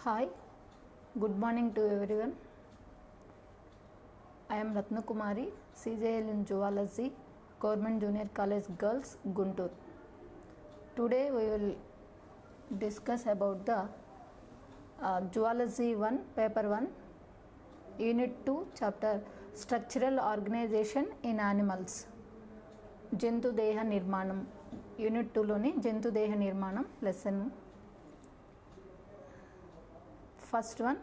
Hi, good morning to everyone. I am Ratna Kumari, CJL in Zoology, Government Junior College Girls, Guntur. Today we will discuss about the Zoology 1, Paper 1, Unit 2, Chapter Structural Organization in Animals. Jantu Deha Nirmanam. Unit 2 loni Jantu Deha Nirmanam lesson. First one,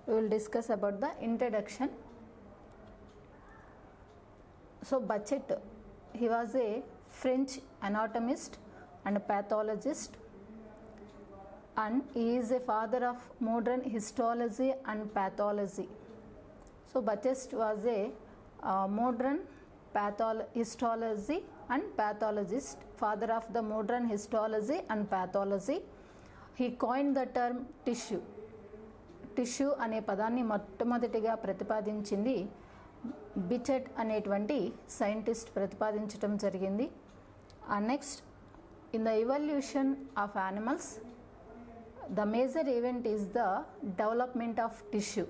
we will discuss about the introduction. So Bachet, he was a French anatomist and pathologist, and he is a father of modern histology and pathology. So Bachet was a modern histology and pathologist, father of the modern histology and pathology. He coined the term tissue. Tissue అనే పదాన్ని మొట్టమొదటిగా ప్రతిపాదించింది బిచెట్ అనేటువంటి scientist ప్రతిపాదించడం జరిగింది. Next, in the evolution of animals the major event is the development of tissue.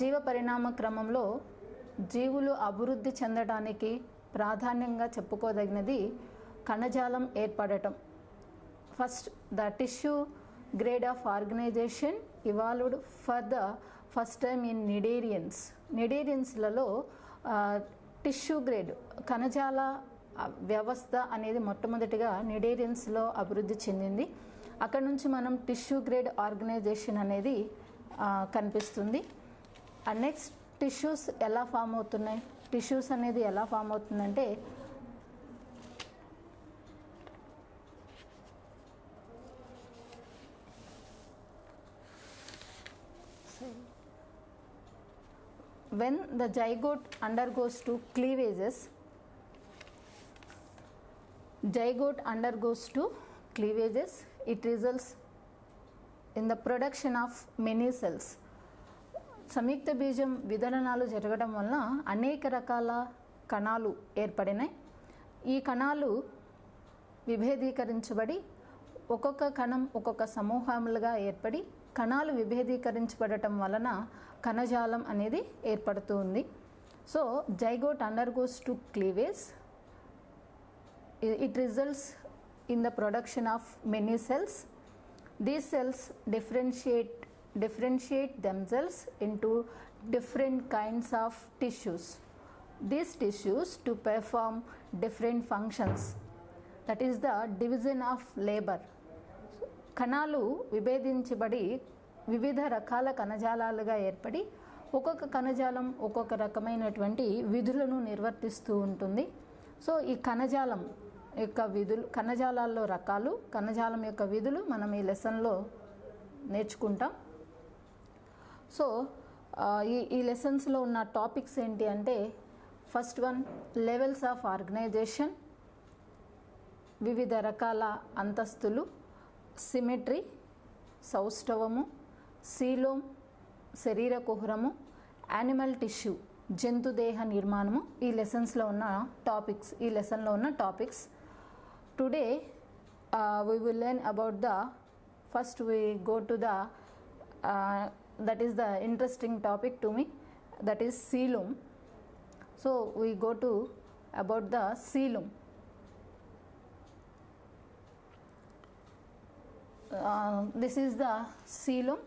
జీవ పరిణామ క్రమంలో జీవులు అభివృద్ధి చెందడానికి ప్రాధాన్యంగా చెప్పుకోదగినది కణజాలం ఏర్పడటం. First, the tissue grade of organization evolved for the first time in Cnidarians. Cnidariansలలో టిష్యూ గ్రేడ్ కణజాల వ్యవస్థ అనేది మొట్టమొదటిగా Cnidariansలో అభివృద్ధి చెందింది. అక్కడ నుంచి మనం టిష్యూ గ్రేడ్ ఆర్గనైజేషన్ అనేది కనిపిస్తుంది. నెక్స్ట్, టిష్యూస్ ఎలా ఫామ్ అవుతున్నాయి? టిష్యూస్ అనేది ఎలా ఫామ్ అవుతుందంటే when the zygote undergoes to cleavages, it results in the production of many cells. సంయుక్త బీజం విదలనాలు జరగడం వలన అనేక రకాల కణాలు ఏర్పడినాయి. ఈ కణాలు విభేదీకరించబడి ఒక్కొక్క కణం ఒక్కొక్క సమూహములుగా ఏర్పడి కణాలు విభేదీకరించబడటం వలన కణజాలం అనేది ఏర్పడుతూ ఉంది. So zygote undergoes to cleavage, it results in the production of many cells. These cells differentiate themselves into different kinds of tissues. These tissues to perform different functions, that is the division of labor. కణాలు విభేదించబడి వివిధ రకాల కణజాలాలుగా ఏర్పడి ఒక్కొక్క కణజాలం ఒక్కొక్క రకమైనటువంటి విధులను నిర్వర్తిస్తూ ఉంటుంది. సో ఈ కణజాలం యొక్క విధులు, కణజాలాల్లో రకాలు, కణజాలం యొక్క విధులు మనం ఈ లెసన్లో నేర్చుకుంటాం. సో ఈ లెసన్స్లో ఉన్న టాపిక్స్ ఏంటి అంటే, first one, levels of organization, వివిధ రకాల అంతస్తులు, సిమెట్రీ, సౌష్ఠవము, సీలోమ్, శరీర కుహరము, యానిమల్ టిష్యూ, జంతుదేహ నిర్మాణము ఈ లెసన్స్లో ఉన్న topics. Today we will learn about the first we go to the that is the interesting topic to me, that is coelom. So we go to about the coelom. This is the coelom.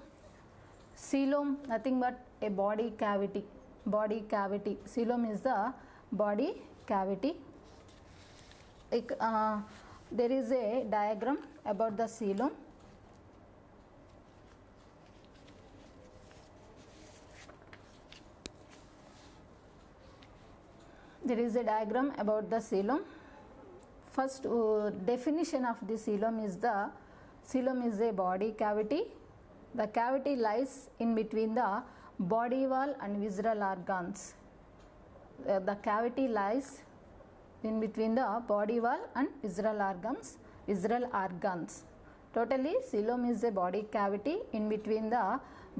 Coelom nothing but a body cavity. Coelom is the body cavity. There is a diagram about the coelom. There is a diagram about the coelom. First, definition of the coelom is a body cavity. The cavity lies in between the body wall and visceral organs. The cavity lies in between the body wall and visceral organs. Totally, coelom is a body cavity in between the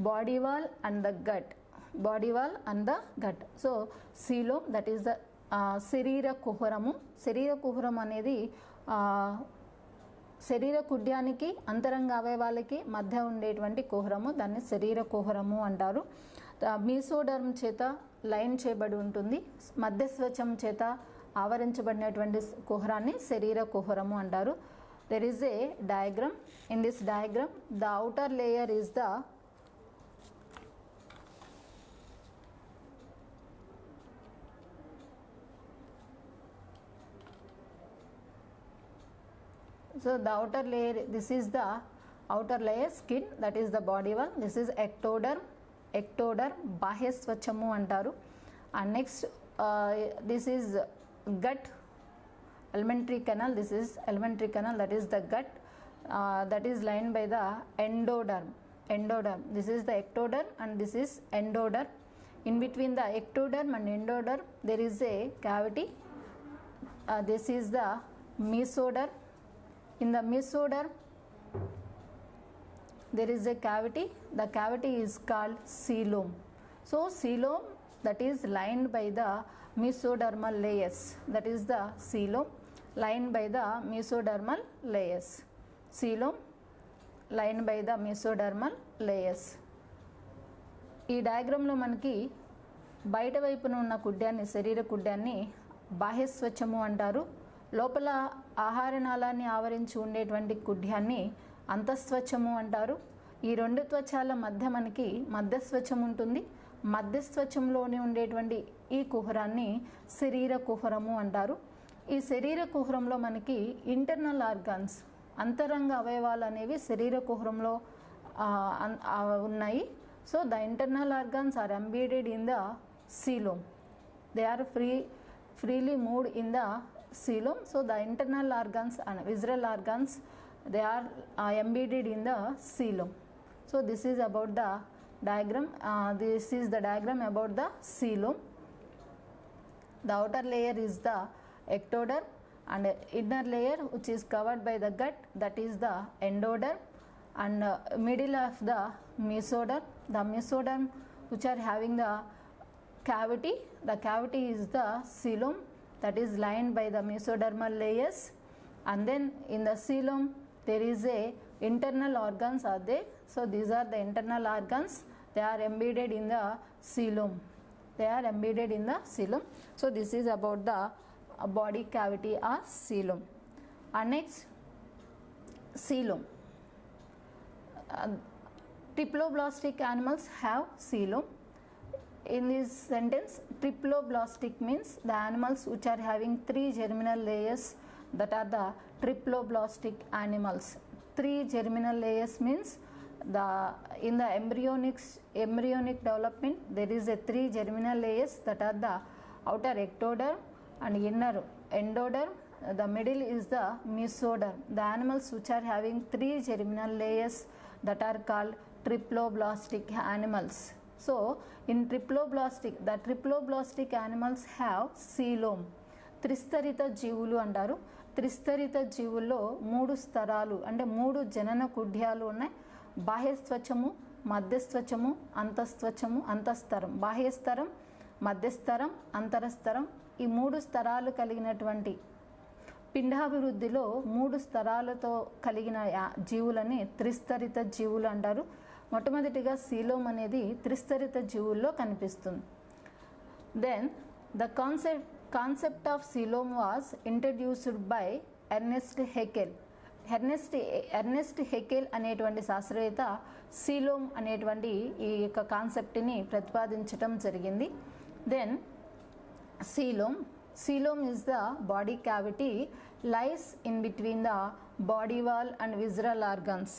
body wall and the gut. So coelom, that is the శరీర కుహరము. శరీర కుహరం అనేది శరీర కుడ్యానికి అంతరంగ అవయవాలకి మధ్య ఉండేటువంటి కుహరము, దాన్ని శరీర కుహరము అంటారు. మీసోడర్మ్ చేత లైన్ చేయబడి ఉంటుంది. మధ్యస్వచం చేత ఆవరించబడినటువంటి కుహరాన్ని శరీర కుహరము అంటారు. There is a diagram. In this diagram the outer layer is the so the outer layer, this is the outer layer skin, that is the body wall. This is ectoderm, బాహ్య స్వచ్ఛము అంటారు. And next this is gut, alimentary canal. This is alimentary canal, that is the gut, that is lined by the endoderm. This is the ectoderm and this is endoderm. In between the ectoderm and endoderm there is a cavity. This is the mesoderm. In the mesoderm there is a cavity. The cavity is called coelom. So coelom, that is lined by the mesodermal layers, that is the coelom lined by the mesodermal layers. Coelom lined by the mesodermal layers. ఈ డయాగ్రామ్లో మనకి బయట వైపున ఉన్న కుడ్యాన్ని, శరీర కుడ్యాన్ని బాహ్యస్వచ్ఛము అంటారు. లోపల ఆహార నాళాన్ని ఆవరించి ఉండేటువంటి కుడ్యాన్ని అంతఃస్వచ్ఛము అంటారు. ఈ రెండు త్వచాల మధ్య మనకి మధ్యస్వచ్ఛం ఉంటుంది. మధ్యస్వచ్ఛంలోనే ఉండేటువంటి ఈ కుహరాన్ని శరీర కుహరము అంటారు. ఈ శరీర కుహరంలో మనకి ఇంటర్నల్ ఆర్గాన్స్, అంతరంగ అవయవాలు అనేవి శరీర కుహరంలో ఉన్నాయి. So the internal organs are embedded in the coelom. They are freely moved in the coelom. So the internal organs and visceral organs, they are embedded in the coelom. So this is about the diagram. This is the diagram about the coelom. The outer layer is the ectoderm and inner layer which is covered by the gut, that is the endoderm, and middle of the mesoderm. The mesoderm which are having the cavity, the cavity is the coelom, that is lined by the mesodermal layers. And then in the coelom there is a internal organs are there. So these are the internal organs, they are embedded in the coelom. So this is about the body cavity or coelom. And next, coelom. Triploblastic animals have coelom. In this sentence, triploblastic means the animals which are having 3 germinal layers, that are the triploblastic animals. 3 germinal layers means in the embryonic development there is a 3 germinal layers, that are the outer ectoderm and inner endoderm. The middle is the mesoderm. The animals which are having 3 germinal layers, that are called triploblastic animals. So in the triploblastic animals have coelom. త్రిస్తరిత జీవులు అంటారు. త్రిస్తరిత జీవుల్లో 3 స్తరాలు అంటే 3 జనన కుడ్యాలు ఉన్నాయి. బాహ్యస్వచ్ఛము, మధ్యస్వచ్ఛము, అంతఃస్తరం. బాహ్యస్తరం, మధ్యస్తరం, అంతరస్తరం, ఈ 3 స్తరాలు కలిగినటువంటి పిండాభివృద్ధిలో 3 స్తరాలతో కలిగిన జీవులని త్రిస్తరిత జీవులు అంటారు. మొట్టమొదటిగా coelom అనేది త్రిస్తరిత జీవుల్లో కనిపిస్తుంది. Then the concept of coelom was introduced by Ernest Haeckel అనేటువంటి శాస్త్రవేత్త coelom అనేటువంటి ఈ యొక్క కాన్సెప్ట్ని ప్రతిపాదించడం జరిగింది. Then coelom is the body cavity, lies in between the body wall and visceral organs.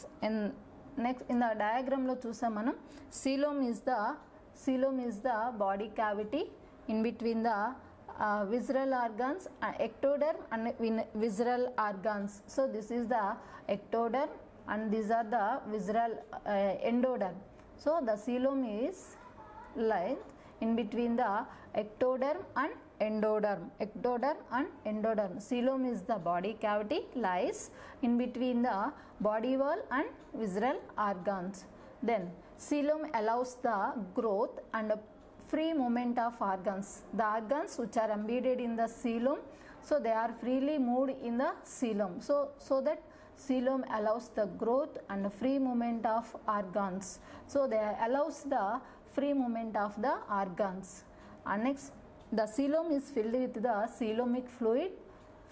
Next in the diagram lo chusam manam, coelom is the body cavity in between the visceral organs, ectoderm and visceral organs. So this is the ectoderm and these are the visceral endoderm. So the coelom is lies in between the ectoderm and endoderm. Coelom is the body cavity, lies in between the body wall and visceral organs. Then coelom allows the growth and free movement of organs. The organs which are embedded in the coelom, so they are freely moved in the coelom, so that coelom allows the growth and free movement of organs. So they allows the free movement of the organs. And next, the coelom is filled with the coelomic fluid.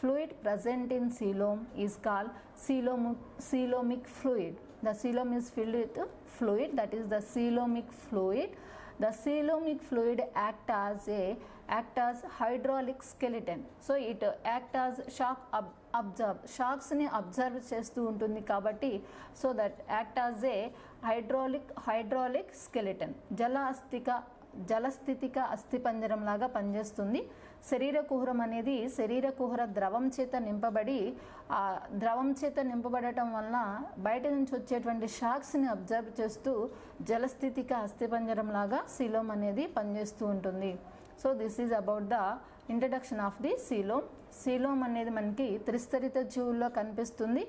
Fluid present in coelom is called coelomic fluid. The coelom is filled with fluid, that is the coelomic fluid. The coelomic fluid act as hydraulic skeleton. So it act as shocks ni observe చేస్తూ ఉంటుంది కాబట్టి so that act as a hydraulic skeleton. జలస్థితిక అస్థిపంజరం లాగా పనిచేస్తుంది. శరీర కుహరం అనేది శరీర కుహర ద్రవం చేత నింపబడి ఆ ద్రవం చేత నింపబడటం వలన బయట నుంచి వచ్చేటువంటి షాక్స్ని అబ్జర్వ్ చేస్తూ జలస్థితిక అస్థిపంజరం లాగా సీలోం అనేది పనిచేస్తూ ఉంటుంది. So this is about the introduction of the coelom. Coelom అనేది మనకి త్రిస్తరిత జీవుల్లో కనిపిస్తుంది.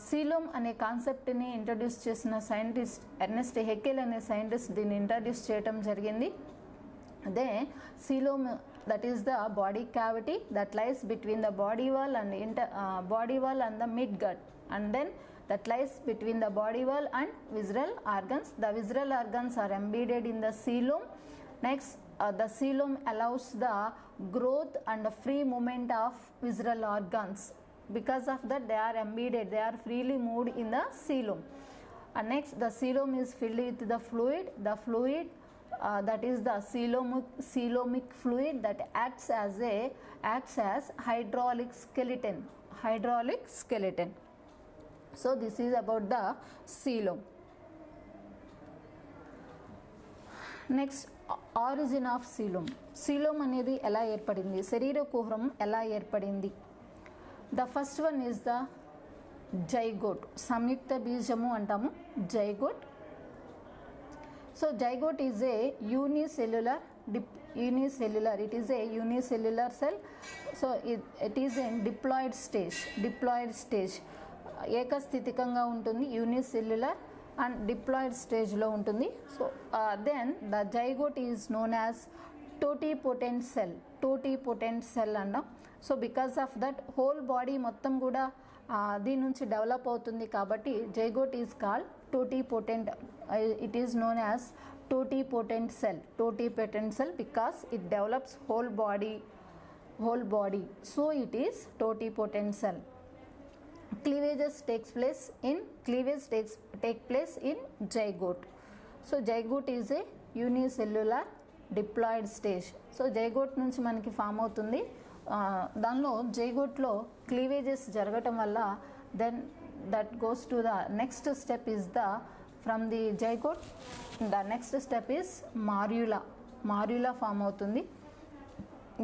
సీలోం అనే కాన్సెప్ట్ని ఇంట్రడ్యూస్ చేసిన సైంటిస్ట్ ఎర్నెస్ట్ హెకెల్ అనే సైంటిస్ట్ దీన్ని ఇంట్రడ్యూస్ చేయడం జరిగింది. అదే coelom that is the body cavity that lies between the body wall and the midgut, and then that lies between the body wall and visceral organs. The visceral organs are embedded in the coelom. Next, the coelom allows the growth and the free movement of visceral organs. Because of that, they are embedded, they are freely moved in the coelom. And next, the coelom is filled with the fluid. The fluid that is the coelomic fluid that acts as hydraulic skeleton. So this is about the coelom. Next, origin of coelom. Coelom అనేది ఎలా ఏర్పడింది, శరీర కుహరం ఎలా ఏర్పడింది? The first one is the zygote. సంయుక్త బీజము అంటాము, zygote. So zygote is a unicellular, it is a unicellular cell. So it is in diploid stage. ఏకస్థితికంగా ఉంటుంది, యూనిసెల్యులర్ అండ్ డిప్లాయిడ్ స్టేజ్లో ఉంటుంది. So then the zygote is known as totipotent cell అన్నాం. So because of that whole body మొత్తం కూడా దీని నుంచి develop అవుతుంది కాబట్టి zygote is called totipotent. It is known as totipotent cell because it develops whole body. So it is totipotent cell. Cleavage takes place in zygote. So zygote is a unicellular diploid stage. So zygote నుంచి మనకి form అవుతుంది. దానిలో జైగోట్లో cleavages జరగటం వల్ల then that goes to the next step is the from the zygote the next step is morula form అవుతుంది.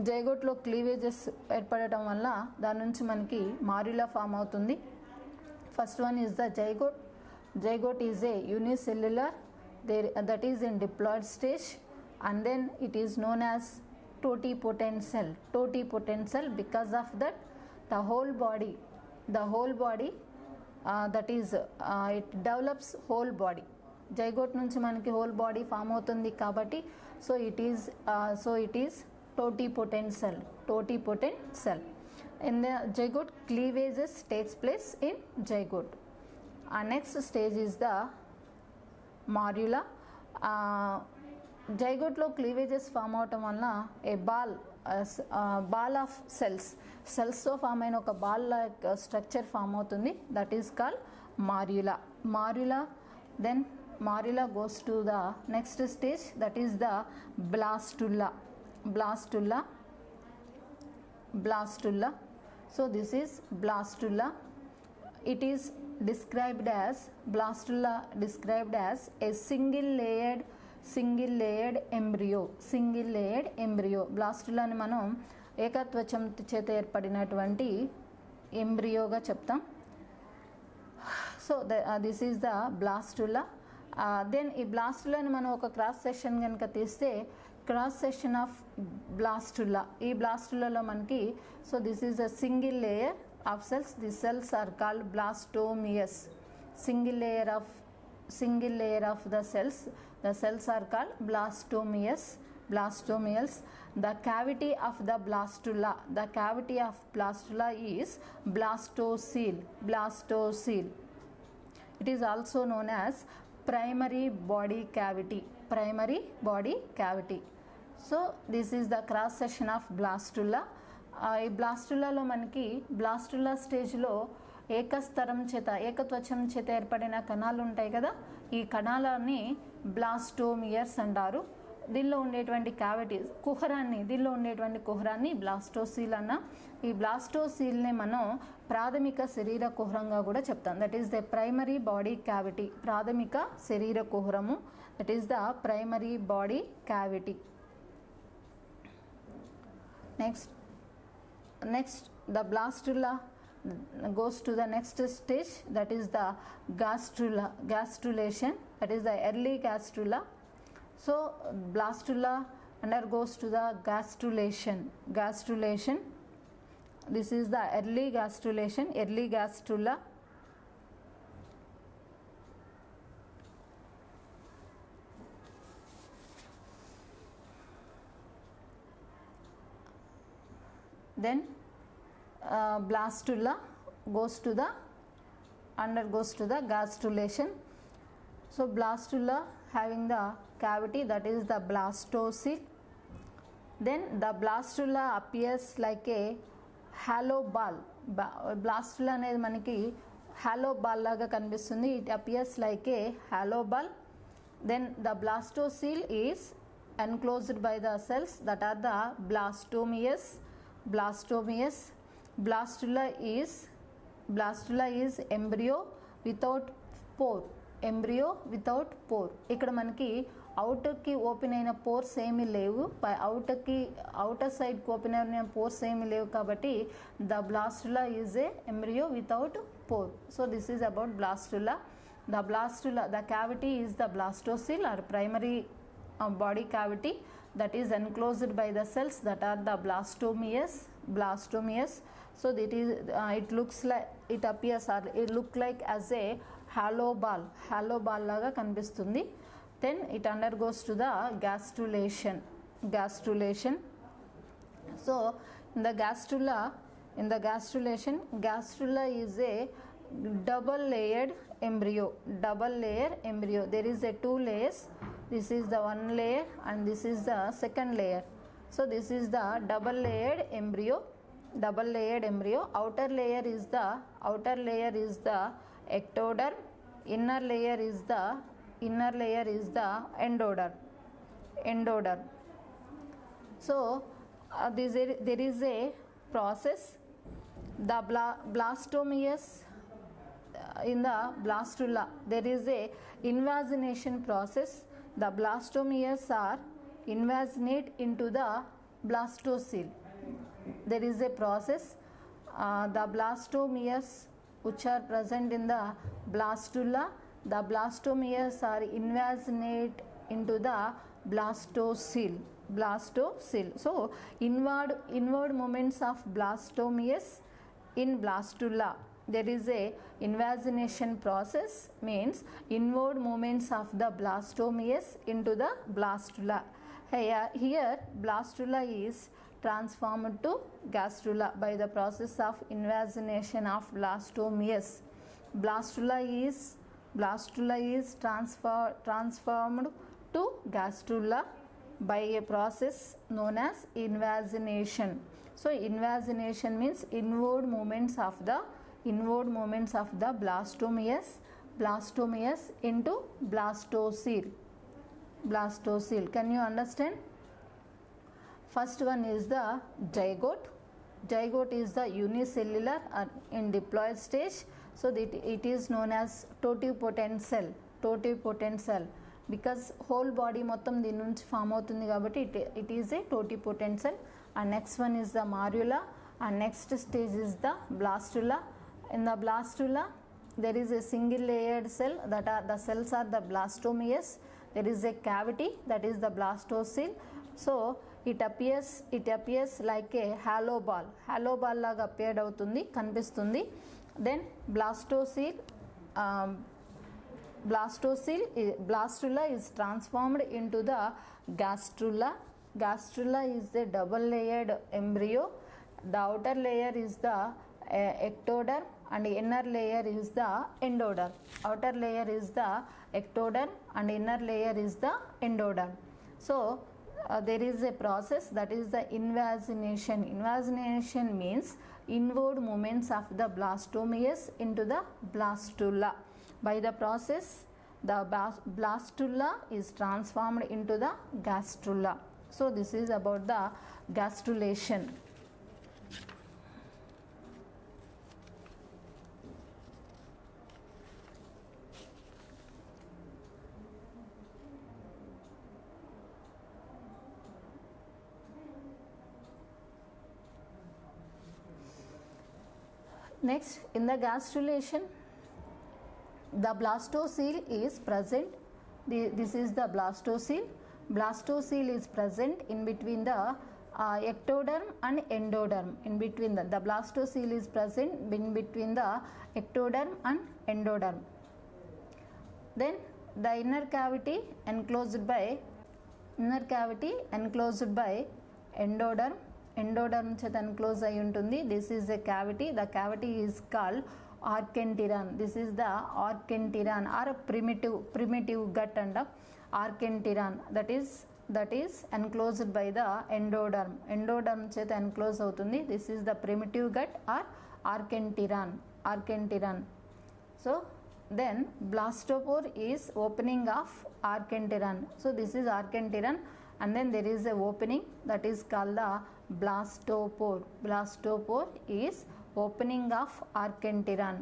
జైగోట్లో cleavages ఏర్పడటం వల్ల దాని నుంచి మనకి మార్యులా ఫామ్ అవుతుంది. First one is the zygote is a unicellular that is in diploid stage, and then it is known as totipotent cell because of that the whole body that is it develops whole body. Zygote నుంచి మనకి whole body form అవుతుంది కాబట్టి so it is totipotent cell. In the zygote, cleavages takes place in zygote. Next stage is the morula. జైగోట్లో cleavages form అవటం వలన a ball of సెల్స్తో form అయిన ఒక బాల్ లైక్ స్ట్రక్చర్ ఫామ్ అవుతుంది. That is called morula. Then morula goes to the next stage, that is the blastula. So this is blastula. It is described as a single layered embryo. blastula ni మనం ఏకత్వచం చేత ఏర్పడినటువంటి ఎంబ్రియోగా చెప్తాం. So this is the blastula. Then ఈ బ్లాస్టులాని మనం ఒక cross section కనుక తీస్తే క్రాస్ సెక్షన్ ఆఫ్ బ్లాస్టులా, ఈ బ్లాస్టులలో మనకి so this is a single layer of cells. The cells are called blastomeres. Single layer of the cells are called blastomeus. blastomeals. The cavity of the blastula is blastocele. It is also known as primary body cavity. So this is the cross section of blastula. ఈ బ్లాస్టులాలో మనకి బ్లాస్టులా స్టేజ్లో ఏకత్వచం చేత ఏర్పడిన కణాలు ఉంటాయి కదా, ఈ కణాలని బ్లాస్టోమియర్స్ అంటారు. దీనిలో ఉండేటువంటి క్యావిటీస్ దీనిలో ఉండేటువంటి కుహరాన్ని బ్లాస్టోసీల్ అన్న. ఈ బ్లాస్టోసీల్ని మనం ప్రాథమిక శరీర కుహరంగా కూడా చెప్తాం. That is the primary body cavity. ప్రాథమిక శరీర కుహరము, that is the primary body cavity. Next the blastula goes to the next stage, that is the gastrulation, that is the early gastrula. So blastula undergoes to the gastrulation. This is the early gastrula. Then blastula undergoes to the gastrulation. So blastula having the cavity, that is the blastocele. Then the blastula appears like a hollow ball. Blastula అనేది మనకి hollow ball లాగా కనిపిస్తుంది. It appears like a hollow ball. Then the blastocele is enclosed by the cells that are the blastomeres. Blastula is embryo without pore. ఇక్కడ మనకి అవుటర్కి open అయిన pores ఏమీ లేవు, outer సైడ్కి ఓపెన్ అయిన పోర్స్ ఏమీ లేవు కాబట్టి the blastula is a embryo without pore. So this is about blastula. The cavity is the blastocele or primary body cavity that is enclosed by the cells that are the blastomeres. So it looks like, it appears or it look like as a hollow ball laga kanipistundi. Then it undergoes to the gastrulation. So in the gastrulation is a double layer embryo. There is a two layers. This is the one layer and this is the second layer. So this is the double layered embryo. Outer layer is the ectoderm. Inner layer is the endoderm. So there is a process. The blastomeres in the blastula, there is a invagination process. The blastomeres are invaginate into the blastocele. There is a process. The blastomeres which are present in the blastula, the blastomeres are invaginate into the blastocele. So inward movements of blastomeres in blastula. There is a invagination process, means inward movements of the blastomeres into the blastula. Here blastula is transformed to gastrula by the process of invagination of blastomeres. Blastula is transformed to gastrula by a process known as invagination. So invagination means inward movements of the blastomeres into blastocele. Can you understand? First one is the zygote. Zygote is the unicellular or in diploid stage. So it is known as totipotent cell. Because whole body మొత్తం దీని నుంచి form అవుతుంది కాబట్టి it is a totipotent cell. And next one is the morula, and next stage is the blastula. In the blastula there is a single layered cell, that are the cells are the blastomeres. There is a cavity, that is the blastocele. So it appears like a hollow ball laga appeared అవుతుంది, కనిపిస్తుంది. Then blastula is transformed into the gastrula. Gastrula is a double layered embryo. The outer layer is the ectoderm and inner layer is the endoderm. Outer layer is the ectoderm and inner layer is the endoderm. So there is a process, that is the invagination. Invagination means inward movements of the blastomeus into the blastula. By the process, the blastula is transformed into the gastrula. So this is about the gastrulation. Next, in the gastrulation, the blastocele is present. This is the blastocele. Blastocele is present in between the ectoderm and endoderm. In between the blastocele is present in between the ectoderm and endoderm. Then the inner cavity enclosed by endoderm. Endoderm చేత enclose అయి ఉంటుంది. This is a cavity. The cavity is called archenteron. This is the archenteron or a primitive gut and archenteron. That is enclosed by the endoderm. Endoderm చేత enclose అవుతుంది. This is the primitive gut or archenteron. So then blastopore is opening of archenteron. So this is archenteron and then there is a opening, that is called the blastopore. Blastopore is opening of archenteron.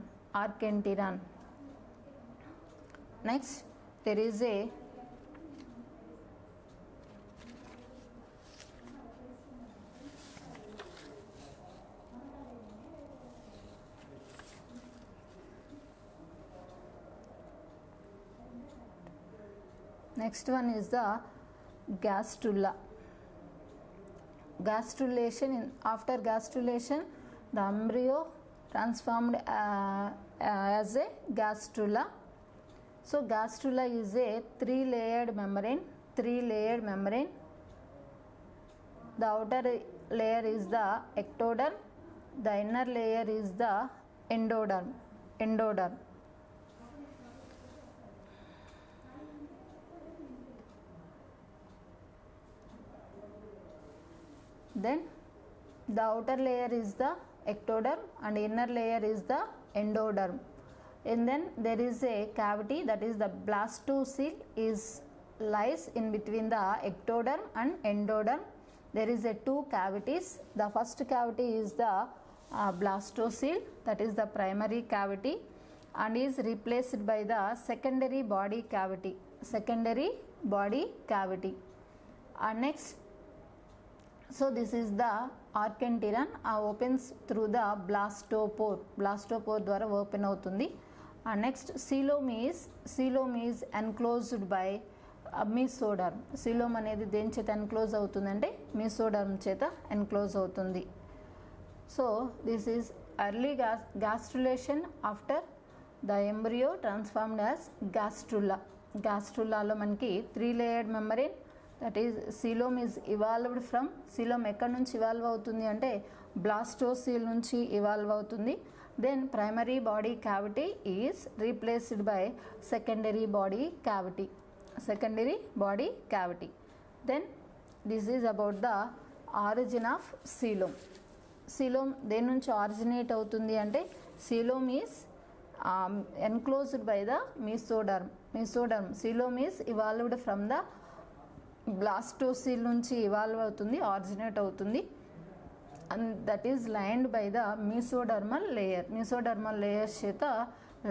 Next, there is a next one is the gastrula. Gastrulation, after gastrulation, the embryo transformed as a gastrula. So gastrula is a three-layered membrane. The outer layer is the ectoderm, the inner layer is the endoderm. Then the outer layer is the ectoderm and inner layer is the endoderm. And then there is a cavity, that is the blastocele lies in between the ectoderm and endoderm. There is a two cavities. The first cavity is the blastocele, that is the primary cavity, and is replaced by the secondary body cavity. And next, so this is the archenteron opens through the blastopore ద్వారా open అవుతుంది. And next, coelom is enclosed by mesoderm. coelom అనేది దేని చేత enclose అవుతుందంటే mesoderm చేత enclose అవుతుంది. So this is early gastrulation after the embryo transformed as gastrula. Gastrulaలో మనకి 3-layered membrane, that is coelom is evolved from, coelom ఎక్కడి నుంచి evolve అవుతుంది అంటే blastocele నుంచి ఇవాల్వ్ అవుతుంది. Then primary body cavity is replaced by secondary body cavity. Then this is about the origin of coelom. coelom దేని నుంచి originate అవుతుంది అంటే coelom is enclosed by the mesoderm. coelom is evolved from the blastocele నుంచి evolve అవుతుంది, originate అవుతుంది, and that is lined by the mesodermal layers చేత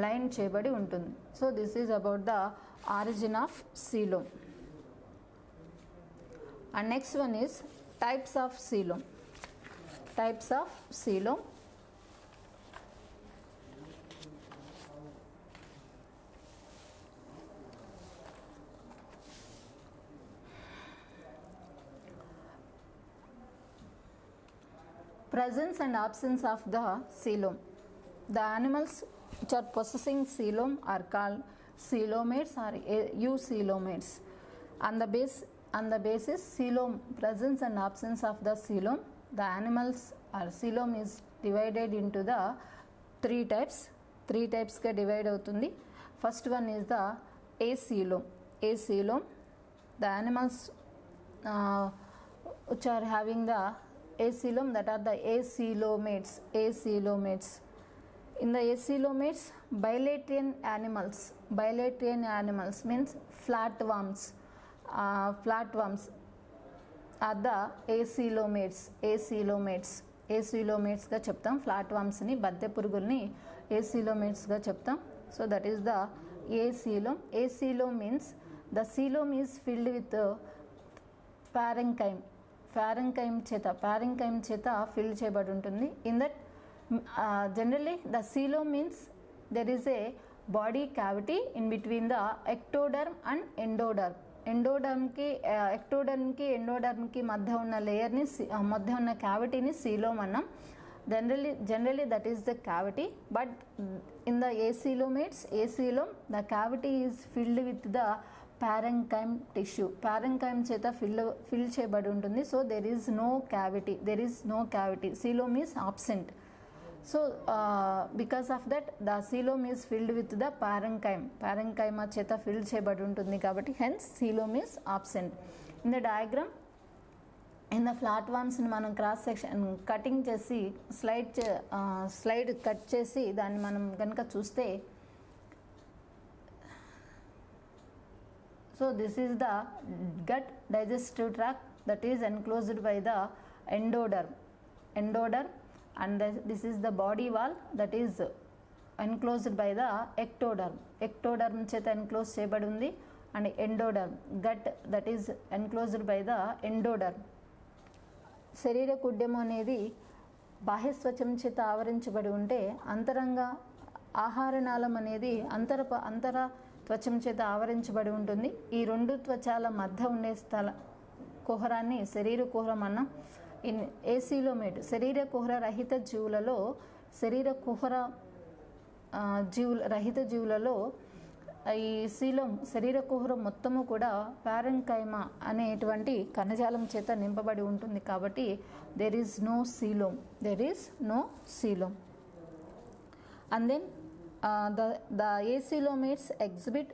line చేయబడి ఉంటుంది. So this is about the origin of coelom. And next one is types of coelom. Presence and absence of the coelom. The animals which are possessing coelom are called coelomates or eucoelomates. On the on the basis coelom, presence and absence of the coelom, the animals or coelom is divided into the three types గా divide అవుతుంది. First one is the acoelom. The animals which are having the acoelom, that are the acoelomates. In the acoelomates, bilaterian animals means flatworms are the acoelomates గా చెప్తాం. ఫ్లాట్వామ్స్ని బద్దె పురుగుల్ని acoelomatesగా చెప్తాం. So that is the acoelom. acoelom means the coelom is filled with parenchyme చేత fill చేయబడి ఉంటుంది. In that generally the coelom means there is a body cavity in between the ectoderm and endoderm. ectodermకి ఎండోడర్మ్కి మధ్య ఉన్న లేయర్ని మధ్య ఉన్న క్యావిటీని coelom అన్నాం. Generally that is the cavity, but in the acoelomates, the cavity is filled with the parenchyme tissue. parenchyme చేత fill చేయబడి ఉంటుంది. So there is no cavity. coelom is absent. So because of that the coelom is filled with the parenchyme చేత fill చేయబడి ఉంటుంది కాబట్టి hence coelom is absent. In the diagram, in the flatwormsని మనం cross section cutting చేసి slide cut చేసి దాన్ని మనం కనుక చూస్తే, so this is the gut digestive tract that is enclosed by the endoderm, and this is the body wall that is enclosed by the ectoderm చేత enclose చేయబడి ఉంది. And endoderm, gut that is enclosed by the endoderm. శరీర కుడ్యము అనేది బాహ్యస్వచం చేత ఆవరించబడి ఉంటే అంతరంగ ఆహారనాళం అనేది అంతర త్వచం చేత ఆవరించబడి ఉంటుంది. ఈ రెండు త్వచాల మధ్య ఉండే కుహరాన్ని శరీర కుహరం అన్నాం. ఇన్ acoelomate శరీర కుహర రహిత జీవులలో ఈ సీలం శరీర కుహరం మొత్తము కూడా పారెన్కైమా అనేటువంటి కణజాలం చేత నింపబడి ఉంటుంది కాబట్టి there is no coelom. And then the acoelomates exhibit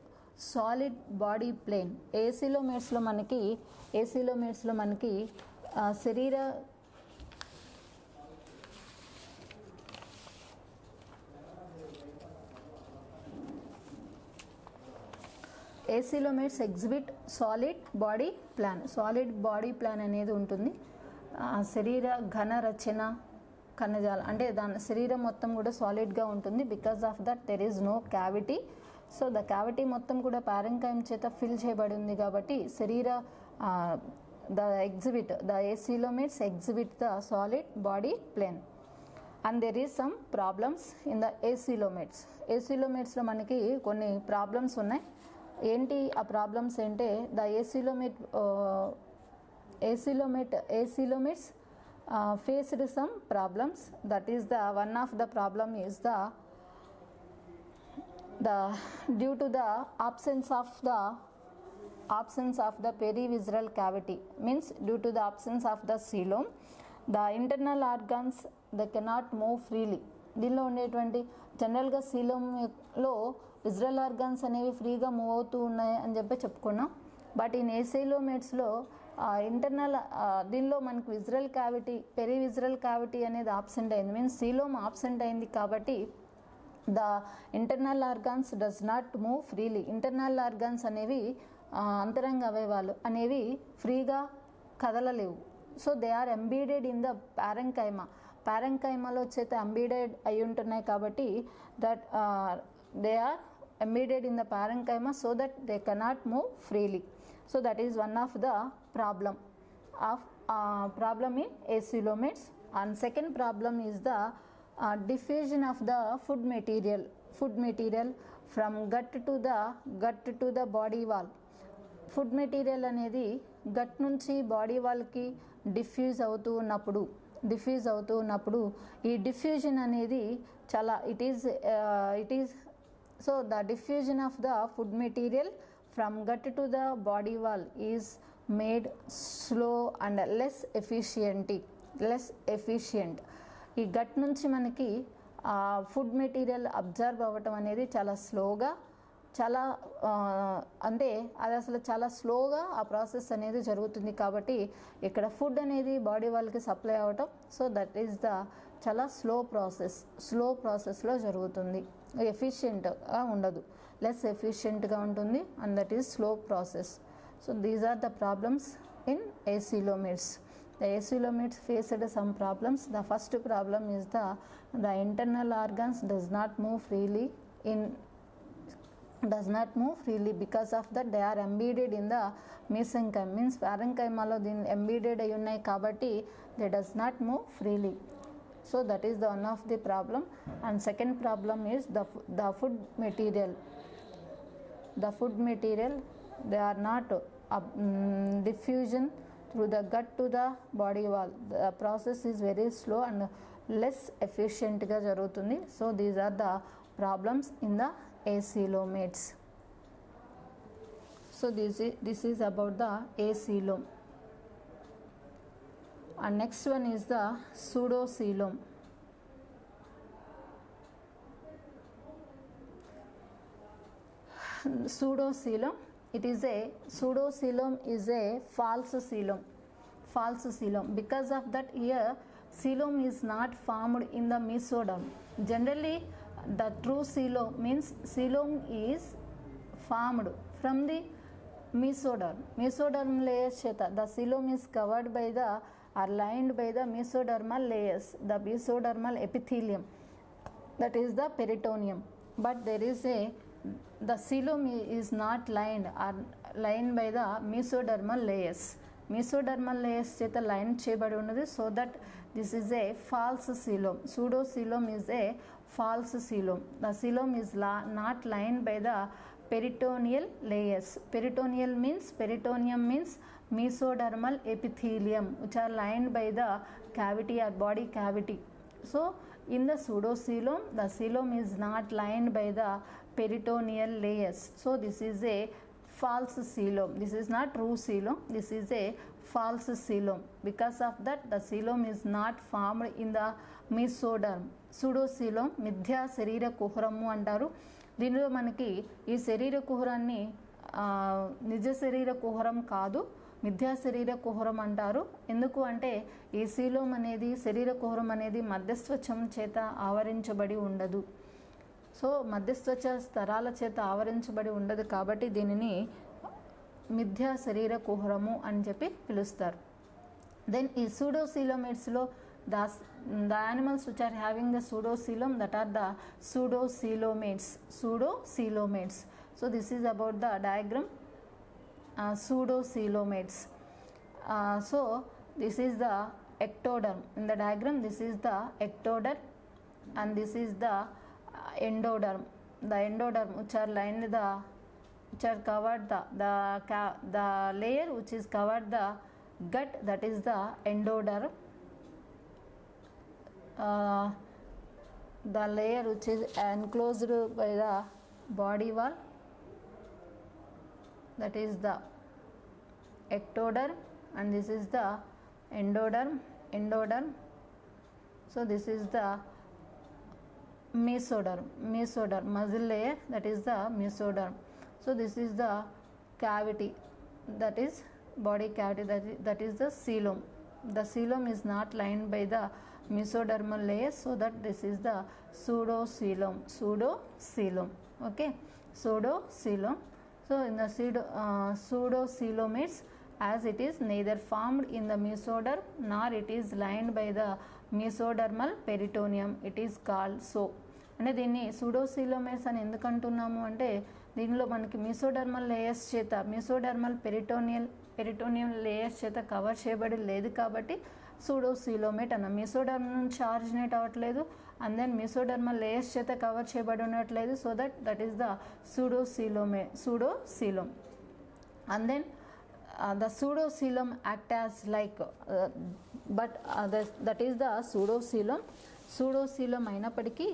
solid body plane. acoelomatesలో మనకి శరీర acoelomates exhibit solid body plan అనేది ఉంటుంది. శరీర ఘన రచన కణజాలం అంటే దాని శరీరం మొత్తం కూడా సాలిడ్గా ఉంటుంది. Because of that there is no cavity. So the cavity మొత్తం కూడా పారెన్కైమ్ చేత ఫిల్ చేయబడి ఉంది కాబట్టి the acoelomates exhibit the solid body plane. And there is some problems in the acoelomatesలో మనకి కొన్ని ప్రాబ్లమ్స్ ఉన్నాయి. ఏంటి ఆ ప్రాబ్లమ్స్ అంటే the acoelomates faced some problems. That is the one of the problem is the due to the absence of the perivisceral cavity, means due to the absence of the coelom, the internal organs they cannot move freely. దీనిలో ఉండేటువంటి జనరల్గా సీలంలో visceral organs అనేవి ఫ్రీగా move అవుతూ ఉన్నాయి అని చెప్పుకున్నాం. But ఈ acoelomatesలో ఇంటర్నల్ దీనిలో మనకు పెరివిజరల్ క్యావిటీ అనేది ఆబ్సెంట్ అయింది. మీన్స్ సీలోమ్ ఆబ్సెంట్ అయింది కాబట్టి the internal organs does not move freely. Internal organs అనేవి అంతరంగ అవయవాలు అనేవి ఫ్రీగా కదలలేవు. So they are embedded in the పారెన్కైమాలో చేత ఎంబీడెడ్ అయి ఉంటున్నాయి కాబట్టి that they are embedded in the parenchyma so that they cannot move freely. So that is one of the problem in acoelomates. And second problem is the diffusion of the food material from gut to the body wall. Food material అనేది gut నుంచి body వాల్కి diffuse అవుతూ ఉన్నప్పుడు ఈ diffusion అనేది చాలా it is so the diffusion of the food material from gut to the body wall is made slow and less efficient. ఈ gut నుంచి మనకి ఫుడ్ మెటీరియల్ అబ్జర్వ్ అవ్వటం అనేది చాలా స్లోగా, చాలా అంటే అది అసలు చాలా స్లోగా ఆ ప్రాసెస్ అనేది జరుగుతుంది. కాబట్టి ఇక్కడ ఫుడ్ అనేది బాడీ వాళ్ళకి సప్లై అవ్వటం, సో దట్ ఈస్ ద చాలా స్లో ప్రాసెస్లో జరుగుతుంది. ఎఫిషియెంట్గా ఉండదు, లెస్ ఎఫిషియెంట్గా ఉంటుంది, and that is slow process. So these are the problems in acoelomates. The acoelomates faced some problems. The first problem is the internal organs does not move freely because of that they are embedded in the mesenchyme, means parenchyma lo din embedded ayi unnai kabatti they does not move freely. So that is the one of the problem. And second problem is the food material. The food material, they are not diffusion through the gut to the body wall. The process is very slow and less efficient ga jarugutundi. So these are the problems in the acoelomates. So this is about the acoelom. And next one is the pseudocoelom. Pseudocoelom, pseudocoelom is a false coelom. Because of that, here coelom is not formed in the mesoderm. Generally the true coelom means coelom is formed from the mesoderm layers cheta. The coelom is covered by the or lined by the mesodermal layers, the mesodermal epithelium, that is the peritoneum. But there is the coelom is not lined or lined by the mesodermal layers. Mesodermal layers cheta line cheyabadi unnadi, so that this is a false coelom. Pseudocoelom is a false coelom. The coelom is not lined by the peritoneal layers. Peritoneum means mesodermal epithelium, which are lined by the cavity or body cavity. So in the pseudocoelom, the coelom is not lined by the peritoneal layers. So this is a false coelom. This is not true coelom, this is a false coelom. Because of that, the coelom is not formed in the mesoderm. Pseudocoelom మిథ్యా శరీర కుహరము అంటారు. దీనిలో మనకి ఈ శరీర కుహరాన్ని నిజ శరీర కుహరం కాదు, మిథ్యా శరీర కుహరం అంటారు. ఎందుకు అంటే ఈ coelom అనేది శరీర కుహరం అనేది మధ్యస్త్వచం చేత ఆవరించబడి ఉండదు. సో మధ్యస్త్వచ స్తరాల చేత ఆవరించబడి ఉండదు కాబట్టి దీనిని మిథ్యా శరీర కుహరము అని చెప్పి పిలుస్తారు. దెన్ ఈ pseudocoelomatesలో the animals which are having the pseudocoelom, that are the pseudocoelomates. So this is about the diagram, pseudocoelomates. So this is the ectoderm. In the diagram, this is the ectoderm and this is the endoderm. The endoderm which are lined which are covered the layer which is covered the gut, that is the endoderm. The layer which is enclosed by the body wall, that is the ectoderm, and this is the endoderm. So this is the mesoderm, muscle layer, that is the mesoderm. So this is the cavity, that is body cavity, that is the coelom. The coelom is not lined by the mesodermal layers, so that this is the pseudocoelom. Okay, pseudocoelom. So in the pseudocoelomates, as it is neither formed in the mesoderm nor it is lined by the mesodermal peritoneum, it is called so. అంటే దీన్ని pseudocoelomates అని ఎందుకు అంటున్నాము అంటే దీనిలో మనకి mesodermal layers చేత mesodermal peritoneal layers చేత కవర్ చేయబడి లేదు కాబట్టి pseudocoelomate అన్న. mesoderm నుంచి ఆరిజినేట్ అవ్వట్లేదు and then mesodermal layers చేత కవర్ చేయబడి ఉండట్లేదు, so that is the pseudocoelom. And then the pseudocoelom act as like that is the pseudocoelom అయినప్పటికీ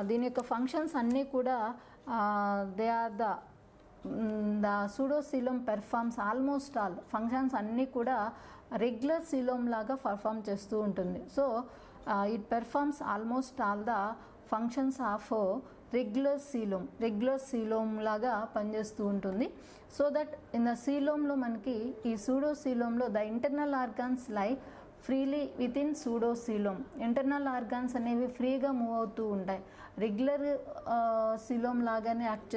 దీని యొక్క ఫంక్షన్స్ అన్నీ కూడా they are the the pseudocoelom performs almost all functions అన్నీ కూడా రెగ్యులర్ సీలోమ్ లాగా పర్ఫామ్ చేస్తూ ఉంటుంది. So it performs almost all the functions of regular coelom లాగా పనిచేస్తూ ఉంటుంది. సో దట్ ఇన్ ద సీలోమ్లో మనకి ఈ సూడోసీలోమ్లో the internal organs lie freely within pseudocoelom. Internal organs అనేవి ఫ్రీగా మూవ్ అవుతూ ఉంటాయి. రెగ్యులర్ సీలోమ్ లాగానే యాక్ట్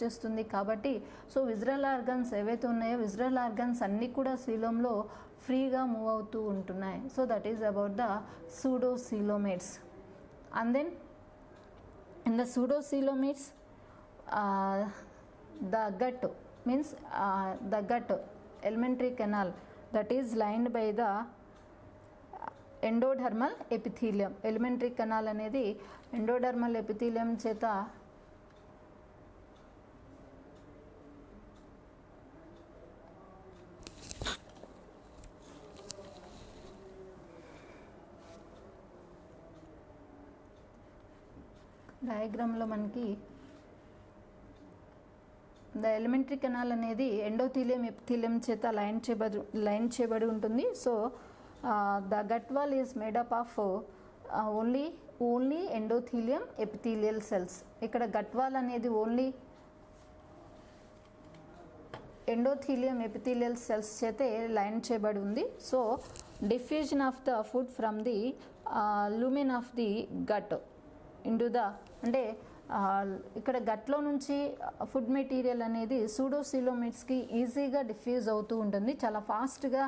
చేస్తుంది కాబట్టి సో విజరల్ ఆర్గాన్స్ ఏవైతే ఉన్నాయో విజరల్ ఆర్గాన్స్ అన్నీ కూడా సీలోమ్లో ఫ్రీగా మూవ్ అవుతూ ఉంటున్నాయి. So that is about the pseudocoelomates. And then in the pseudocoelomates the gut means the gut alimentary canal that is lined by the endodermal epithelium. Alimentary canal అనేది endodermal epithelium చేత డయాగ్రామ్లో మనకి ద ఎలిమెంటరీ కెనాల్ అనేది endothelium epithelium చేత line చేయబడి ఉంటుంది. So the gut wall is made up of only endothelium epithelial cells. ఇక్కడ gut wall అనేది ఓన్లీ ఎండోథీలియం ఎపిథీలియల్ సెల్స్ చేతే లైన్ చేయబడి ఉంది. So diffusion of the food from the lumen of the gut into the అంటే ఇక్కడ గట్లో నుంచి food material అనేది సూడోసీలోమేట్స్కి ఈజీగా డిఫ్యూజ్ అవుతూ ఉంటుంది, చాలా ఫాస్ట్గా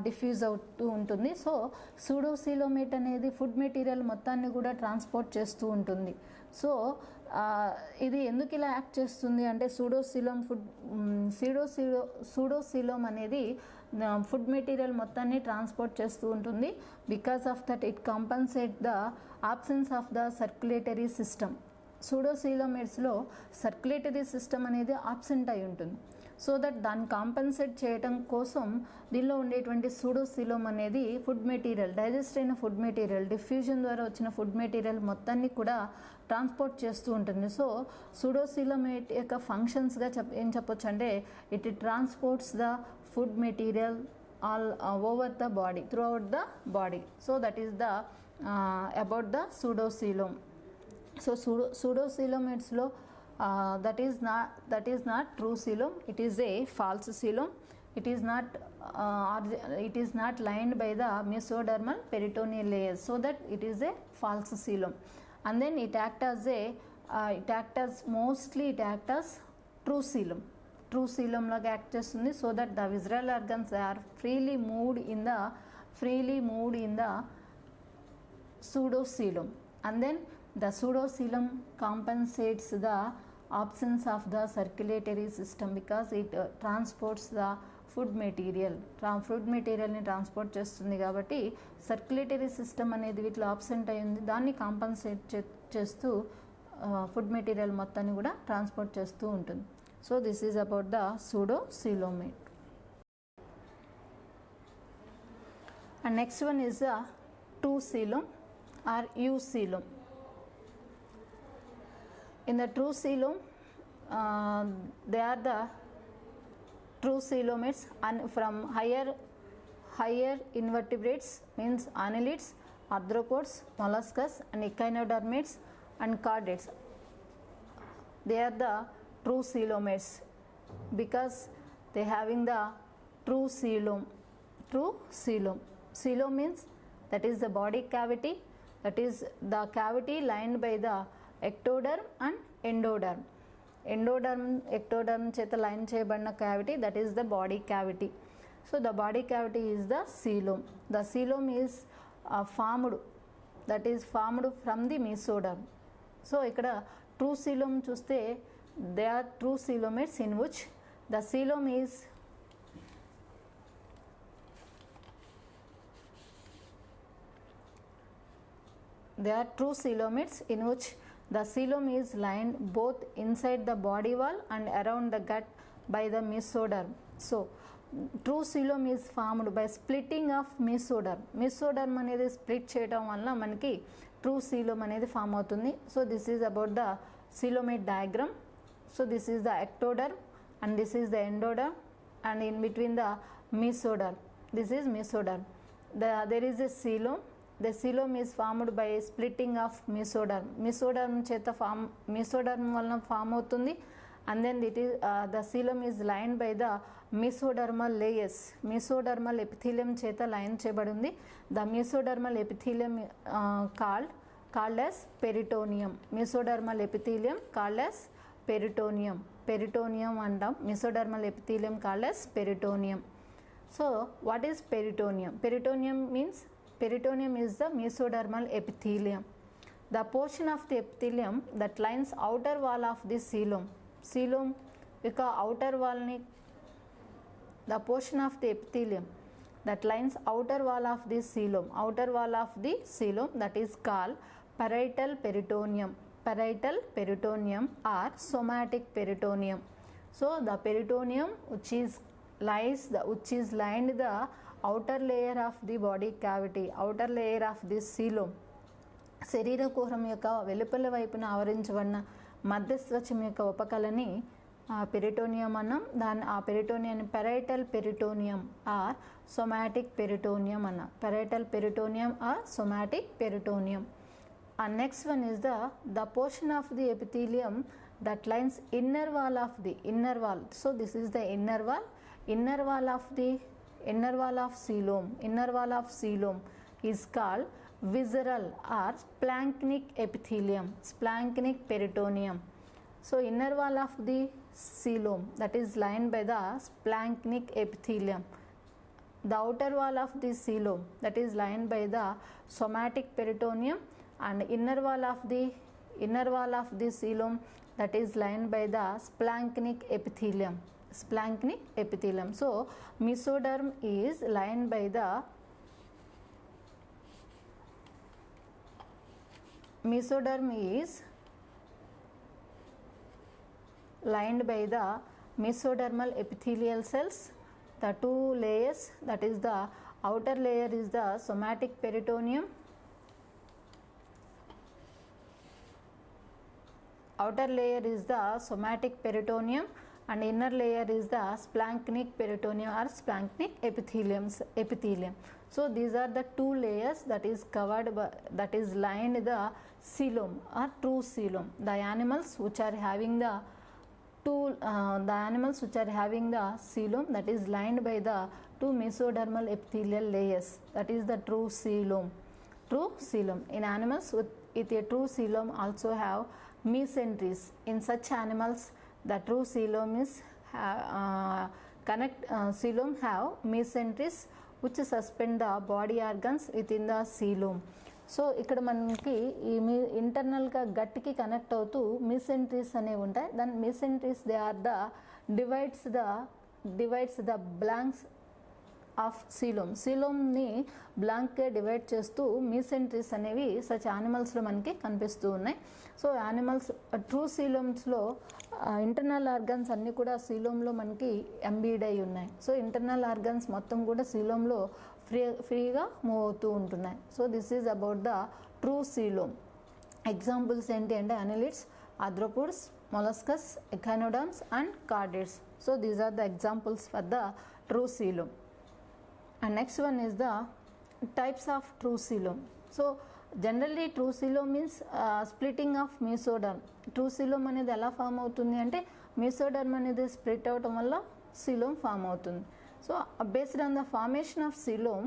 డిఫ్యూజ్ అవుతూ ఉంటుంది. సో సూడోసీలోమేట్ అనేది ఫుడ్ మెటీరియల్ మొత్తాన్ని కూడా ట్రాన్స్పోర్ట్ చేస్తూ ఉంటుంది. సో ఇది ఎందుకు ఇలా యాక్ట్ చేస్తుంది అంటే సూడోసీలోమ్ అనేది ఫుడ్ మెటీరియల్ మొత్తాన్ని ట్రాన్స్పోర్ట్ చేస్తూ ఉంటుంది. Because of that it compensate the absence of the circulatory system. సూడోసీలోమేట్స్లో సర్క్యులేటరీ సిస్టమ్ అనేది ఆబ్సెంట్ అయి ఉంటుంది. సో దట్ దాన్ని కాంపన్సేట్ చేయడం కోసం దీనిలో ఉండేటువంటి సూడోసీలోమ్ అనేది ఫుడ్ మెటీరియల్, డైజెస్ట్ అయిన ఫుడ్ మెటీరియల్, డిఫ్యూజన్ ద్వారా వచ్చిన ఫుడ్ మెటీరియల్ మొత్తాన్ని కూడా ట్రాన్స్పోర్ట్ చేస్తూ ఉంటుంది. సో సూడోసీలోమేట్ యొక్క ఫంక్షన్స్గా ఏం చెప్పొచ్చు అంటే it transports the food material all over the body, throughout the body. So that is the about the pseudocoelom. So సూడోసీలోమేట్స్లో that is not true coelom, it is a false coelom. It is not lined by the mesodermal peritoneal layers, so that it is a false coelom. And then it act as true coelom laga act chestundi, so that the visceral organs are freely moved in the pseudocoelom. And then the pseudocoelom compensates the absence of the circulatory system because it transports the food material. Food మెటీరియల్ని transport చేస్తుంది కాబట్టి circulatory system అనేది వీటిలో absent అయి ఉంది, దాన్ని compensate చేస్తూ food material మొత్తాన్ని కూడా ట్రాన్స్పోర్ట్ చేస్తూ ఉంటుంది. So this is about the pseudocoelomate. And next one is the true coelom or eucoelom. In the true coelom, they are the true coelomates and from higher invertebrates means annelids, arthropods, molluscs and echinodermates and chordates. They are the true coelomates because they having the true coelom. Coelom means that is the body cavity, that is the cavity lined by the ectoderm and endoderm. ectoderm చేత line చేయబడిన cavity, that is the body cavity. So the body cavity is the coelom. The coelom is formed from the mesoderm. So ఇక్కడ true coelom చూస్తే they are true coelomates in which the coelom is the coelom is lined both inside the body wall and around the gut by the mesoderm. So true coelom is formed by splitting of mesoderm. Mesoderm అనేది split చేయడం వల్ల మనకి true coelom అనేది form అవుతుంది. So this is about the coelomate diagram. So this is the ectoderm and this is the endoderm, and in between the mesoderm. This is mesoderm. There is a coelom. The coelom is formed by splitting of mesoderm. Mesoderm cheta form, mesoderm valna form avutundi, and then it is the coelom is lined by the mesodermal layers. Mesodermal epithelium cheta line cheyabadundi. The mesodermal epithelium called as peritoneum. Mesodermal epithelium called as peritoneum. Peritoneum antam. Mesodermal epithelium called as peritoneum. So what is peritoneum? Peritoneum means, peritoneum is the mesodermal epithelium. The portion of the epithelium that lines outer wall of the coelom. Coelom యొక్క outer wall ni, the portion of the epithelium that lines outer wall of the coelom. Outer wall of the coelom, that is called parietal peritoneum. Parietal peritoneum or somatic peritoneum. So the peritoneum which is lined the outer layer of the body cavity, outer layer of this coelom. శరీర కుహరం యొక్క వెలుపల వైపున ఆవరించబడిన మధ్యస్వచం యొక్క ఉపకలని peritoneum అన్నాం. ఆ peritoneum parietal peritoneum or somatic peritoneum అన్న. Parietal peritoneum or somatic peritoneum. And next one is the portion of the epithelium that lines inner wall of the inner wall. So this is the inner wall. Inner wall of coelom. Inner wall of coelom is called visceral or splanchnic epithelium. Splanchnic peritoneum. So inner wall of the coelom that is lined by the splanchnic epithelium. The outer wall of the coelom that is lined by the somatic peritoneum, and inner wall of the coelom that is lined by the splanchnic epithelium. Splanchnic epithelium. So mesoderm is lined by the mesodermal epithelial cells. The two layers, that is the outer layer is the somatic peritoneum. Outer layer is the somatic peritoneum and inner layer is the splanchnic peritoneum or splanchnic epithelium. So these are the two layers that is covered by, that is lined the coelom or true coelom. The animals which are having the coelom that is lined by the two mesodermal epithelial layers, that is the true coelom. True coelom. In animals with a true coelom also have mesenteries. In such animals, the true coelom is coelom have mesenteries which suspend the body organs within the coelom. So ఇక్కడ మనకి ఈ ఇంటర్నల్గా గట్టికి connect అవుతూ మీసెంట్రీస్ అనేవి ఉంటాయి. దాని mesenteries they are the divides the blanks of సీలోమ్ని బ్లాంక్గా డివైడ్ చేస్తూ మీసెంట్రీస్ అనేవి సచ్ యానిమల్స్లో మనకి కనిపిస్తూ ఉన్నాయి. సో యానిమల్స్ ట్రూ సీలోమ్స్లో ఇంటర్నల్ ఆర్గన్స్ అన్నీ కూడా సీలోమ్లో మనకి ఎంబీడ్ అయి ఉన్నాయి. సో ఇంటర్నల్ ఆర్గన్స్ మొత్తం కూడా సీలోమ్లో ఫ్రీగా మూవ్ అవుతూ ఉంటున్నాయి. So this is about the true coelom. Examples ఏంటి అంటే annelids, arthropods, molluscs, echinoderms and chordates. So these are the examples for the true coelom. And next one is the types of true coelom. So generally true coelom means splitting of mesoderm. True coelom అనేది ఎలా form అవుతుంది అంటే mesoderm అనేది split అవటం వల్ల coelom form అవుతుంది. So based on the formation of coelom,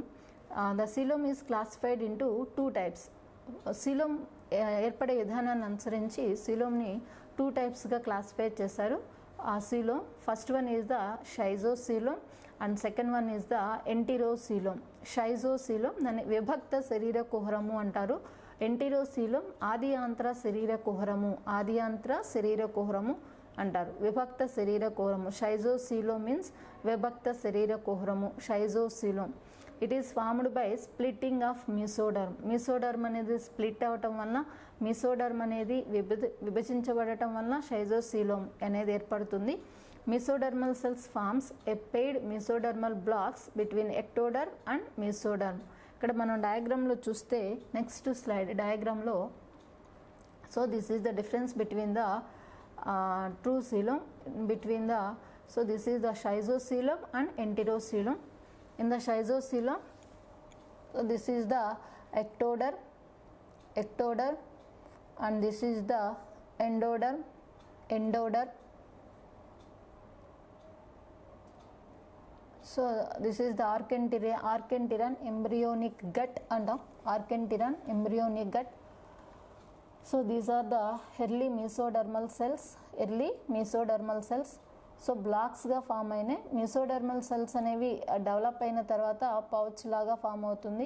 the coelom is classified into two types. coelom ఏర్పడే విధానాన్ని అనుసరించి coelomని టూ టైప్స్గా క్లాసిఫై చేశారు. coelom, first one is the schizocoelom and second one is the enterocoelom. Schizocoelom దాన్ని విభక్త శరీర కుహరము అంటారు. ఎంటెరోcoelom ఆదియాంత్ర శరీర కుహరము అంటారు. విభక్త శరీర కుహరము. Schizocoelom means విభక్త శరీర కుహరము. Schizocoelom. It is formed by splitting of mesoderm. Mesoderm అనేది స్ప్లిట్ అవటం వల్ల, mesoderm అనేది విభజించబడటం వల్ల schizocoelom అనేది ఏర్పడుతుంది. Mesodermal cells forms a paired mesodermal blocks between ectoderm and mesoderm. ఇక్కడ మనం డయాగ్రామ్లో చూస్తే నెక్స్ట్ స్లైడ్ డయాగ్రామ్లో, so this is the difference between the true coelom between the, so this is the schizoscoelom and enterocoelom. In the schizoscoelom, so this is the ectoderm, and this is the endoderm. So this is the archenteran embryonic gut and the archenteran embryonic gut. So these are the early mesodermal cells. సో బ్లాక్స్గా form అయినాయి. Mesodermal cells అనేవి develop అయిన తర్వాత pouch లాగా form అవుతుంది.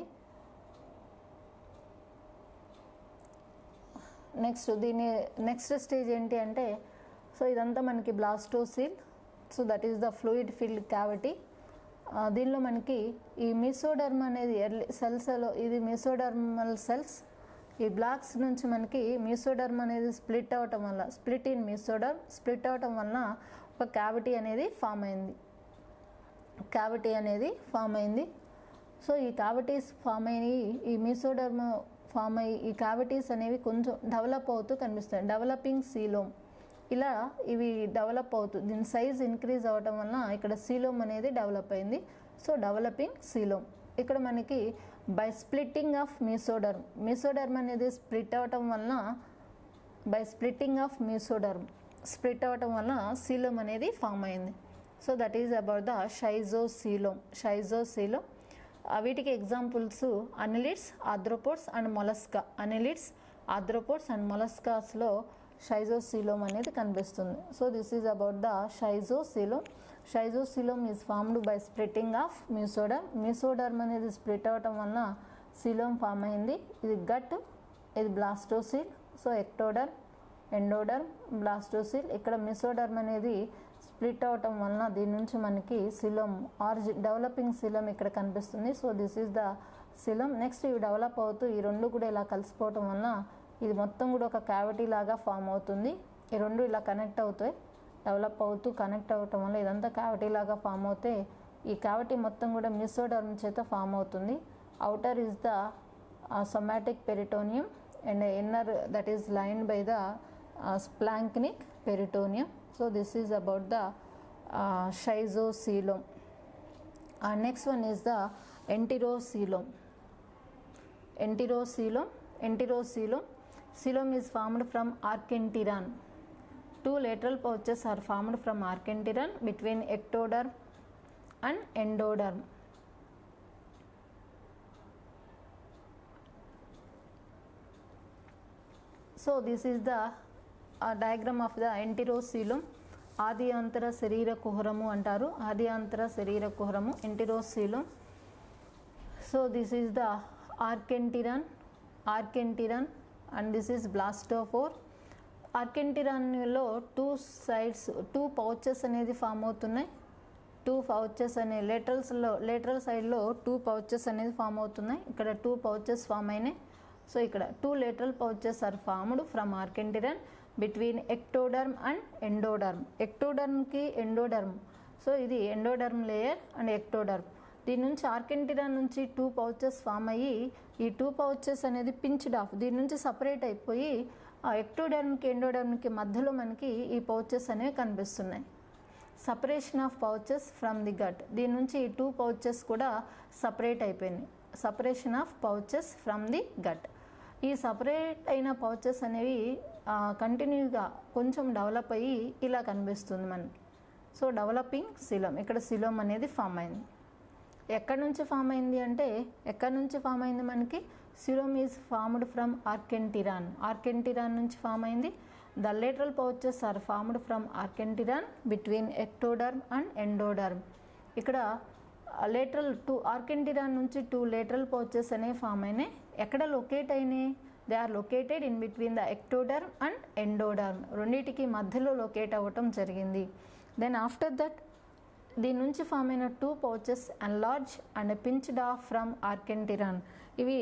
Next stage ఏంటి అంటే, సో ఇదంతా మనకి blastocoel. So that is the fluid filled cavity. దీనిలో మనకి ఈ మెసోడర్మ్ అనేది ఎర్లీ సెల్స్లో, ఇది మెసోడర్మల్ సెల్స్. ఈ బ్లాక్స్ నుంచి మనకి మెసోడర్మ్ అనేది స్ప్లిట్ అవటం వల్ల, స్ప్లిట్ అవటం వలన ఒక క్యావిటీ అనేది ఫామ్ అయింది. సో ఈ క్యావిటీస్ ఫామ్ అయ్యి, ఈ మెసోడర్మ్ ఫామ్ అయ్యి, ఈ క్యావిటీస్ అనేవి కొంచెం డెవలప్ అవుతూ కనిపిస్తాయి. డెవలపింగ్ సీలోమ్, ఇలా ఇవి డెవలప్ అవుతూ దీని సైజ్ ఇంక్రీజ్ అవ్వటం వలన ఇక్కడ సీలోమ్ అనేది డెవలప్ అయింది. So developing coelom. ఇక్కడ మనకి బై స్ప్లిట్టింగ్ ఆఫ్ మెసోడర్మ్ అనేది స్ప్లిట్ అవటం వలన, స్ప్లిట్ అవటం వలన సీలోమ్ అనేది ఫామ్ అయింది. So that is about the schizocoelom. వీటికి ఎగ్జాంపుల్స్ అనిలిడ్స్, ఆర్థ్రోపోడ్స్ అండ్ మొలస్కాస్లో షైజోసీలోమ్ అనేది కనిపిస్తుంది. So this is about the schizocoelom is formed by splitting of mesoderm అనేది స్ప్లిట్ అవటం వలన సీలోమ్ ఫామ్ అయింది. ఇది గట్, ఇది blastocoel. So ectoderm, endoderm, blastocoel. ఇక్కడ మెసోడర్మ్ అనేది స్ప్లిట్ అవటం వలన దీని నుంచి మనకి సిలోమ్, డెవలపింగ్ సిలోమ్ ఇక్కడ కనిపిస్తుంది. So this is the coelom. Next ఇవి డెవలప్ అవుతూ ఈ రెండు కూడా ఇలా కలిసిపోవటం వలన ఇది మొత్తం కూడా ఒక క్యావిటీ లాగా ఫామ్ అవుతుంది. ఈ రెండు ఇలా కనెక్ట్ అవుతాయి, డెవలప్ అవుతూ కనెక్ట్ అవ్వటం వల్ల ఇదంతా క్యావిటీ లాగా ఫామ్ అవుతే ఈ క్యావిటీ మొత్తం కూడా మెసోడర్మ్ చేత ఫామ్ అవుతుంది. outer is the somatic peritoneum and inner that is lined by the splanchnic peritoneum. So this is about the schizocoelom. Next one is the enterocoelom. Coelom is formed from archenteron. Two lateral pouches are formed from archenteron between ectoderm and endoderm. So this is the diagram of the enterocoelom. ఆది అంతర శరీర కుహరము అంటారు. ఆది అంతర శరీర కుహరము enterocoelom. So this is the archenteron and this is blastophore. ఆర్కెంటిరాన్లో two pouches అనేది form అవుతున్నాయి. టూ పౌచెస్ అనే లేటరల్ సైడ్లో టూ పౌచెస్ అనేది ఫామ్ అవుతున్నాయి. ఇక్కడ టూ పౌచెస్ ఫామ్ అయినాయి. సో ఇక్కడ two lateral pouches are formed from archenteron between ectoderm and endoderm. ఎక్టోడర్మ్కి ఎండోడర్మ్, సో ఇది ఎండోడర్మ్ లేయర్ అండ్ ఎక్టోడర్మ్. దీని నుంచి ఆర్కెంటిరాన్ నుంచి టూ పౌచెస్ ఫామ్ అయ్యి ఈ టూ పౌచెస్ అనేది పించ్డ్ ఆఫ్, దీని నుంచి సపరేట్ అయిపోయి ఎక్టోడర్మ్కి ఎండోడర్మ్కి మధ్యలో మనకి ఈ పౌచెస్ అనేవి కనిపిస్తున్నాయి. Separation of pouches from the gut, దీని నుంచి ఈ టూ పౌచెస్ కూడా సపరేట్ అయిపోయినాయి. Separation of pouches from the gut. ఈ సపరేట్ అయిన పౌచెస్ అనేవి కంటిన్యూగా కొంచెం డెవలప్ అయ్యి ఇలా కనిపిస్తుంది మనకి. సో డెవలపింగ్ సిలోమ్, ఇక్కడ సిలోమ్ అనేది ఫామ్ అయింది. ఎక్కడి నుంచి ఫామ్ అయింది అంటే, ఎక్కడి నుంచి ఫామ్ అయింది మనకి? Coelom is formed from archenteron నుంచి ఫామ్ అయింది. The lateral pouches are formed from archenteron between ectoderm and endoderm. ఇక్కడ లేటరల్ ఆర్కెంటిరాన్ నుంచి టూ లేటరల్ పౌచెస్ అనేవి ఫామ్ అయినాయి. ఎక్కడ లొకేట్ అయినాయి? They are located in between the ectoderm and endoderm, రెండింటికి మధ్యలో లొకేట్ అవ్వటం జరిగింది. దెన్ ఆఫ్టర్ దట్ దీని నుంచి ఫామ్ అయిన two pouches enlarge and pinched off from archenteron. ఇవి